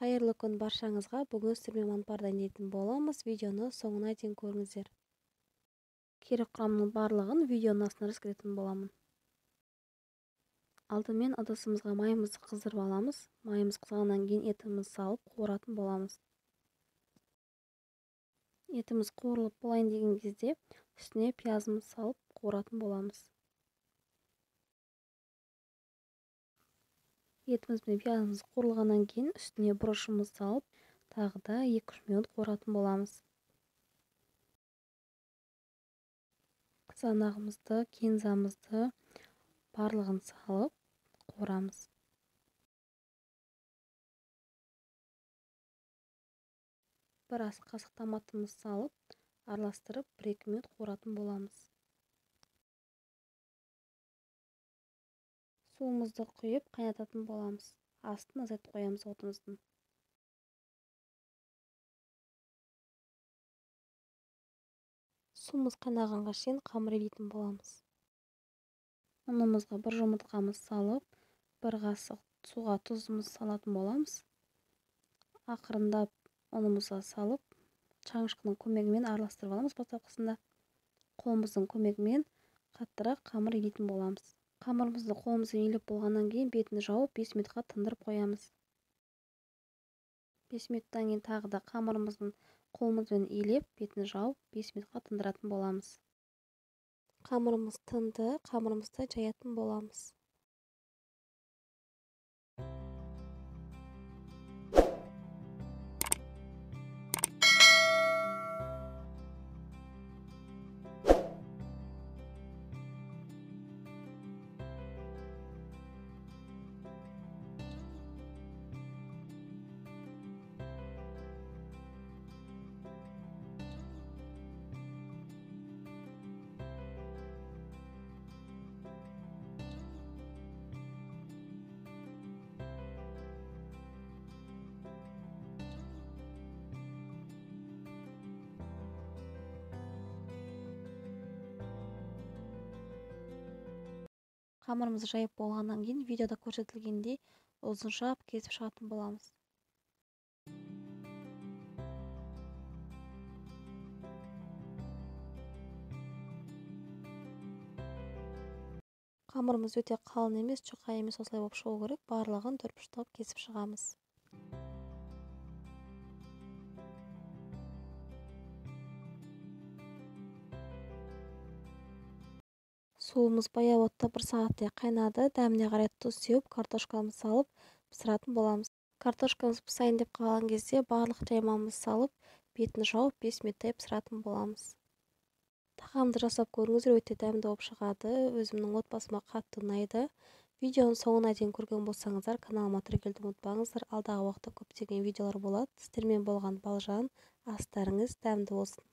Қайырлы күн баршаңызға. Бүгін сіздермен манпар дайындайтын боламыз. Видеоны соңына дейін көріңіздер. Керек құрамның барлығын видеоның астына жазып боламын. Алдымен ыдысымызға майымызды қыздырып аламыз. Майымыз қызғаннан кейін етімізді салып қуыратын боламыз. Етіміз қуырылып болайын деген кезде үстіне пиязымызды салып қуыратын боламыз. Етіміз бен пиязымыз қуырылғаннан кейін үстіне бұрышымызды салып, тағы да 2-3 минут қуыратын боламыз. Қызанағымызды, кинзамызды барлығын салып қуырамыз. Бір ас қасық томатымызды салып, араластырып 1-2 минут қуыратын боламыз. Суымызды құйып қайнататын боламыз. Астын азайтып қоямыз отымыздың. Суымыз қайнағанға шейін қамыр илейтін боламыз. Ұнымызға бір жұмыртқамыз салып, бір қасық суға тұзымызды салатын боламыз. Ақырындап ұнымызға салып, шаңышқының көмегімен араластырып аламыз бастапқысында. Қолымыздың көмегімен қаттырақ қамыр илейтін боламыз. Қамырымызды қолымызбен илеп болғаннан кейін бетін жауып 5 минутқа тындырып қоямыз. 5 минуттан кейін тағы да қамырымыздың қолымызбен илеп, бетін жауып 5 минутқа тындыратын боламыз. Қамырымыз тынды, қамырымызды жаятын боламыз. Қамырымызды жайып болғаннан кейін видеода көрсетілгендей ұзынша кесіп шығатын боламыз. Қамырымыз өте қалың емес, жұқа емес, осылай болып шығу керек. Барлығын төртбұрыштап кесіп шығамыз. Суымыз баяу отта 1 сағаттай қайнады. Дәміне қарай тұз сеуіп, картошкамызды салып пісіретін боламыз. Картошкамыз пісайын деп қалған кезде барлық жаймамызды салып, бетін жауып 5 минуттай пісіретін боламыз. Тағамды жасап көріңіздер, өте дәмді болып шығады. Өзімнің отбасыма қатты ұнайды. Видеоның соңына дейін көрген болсаңыздар, каналыма тіркелуді ұмытпаңыздар. Алдағы уақытта көптеген видеолар болады. Сіздермен болған Балжан. Астарыңыз дәмді болсын.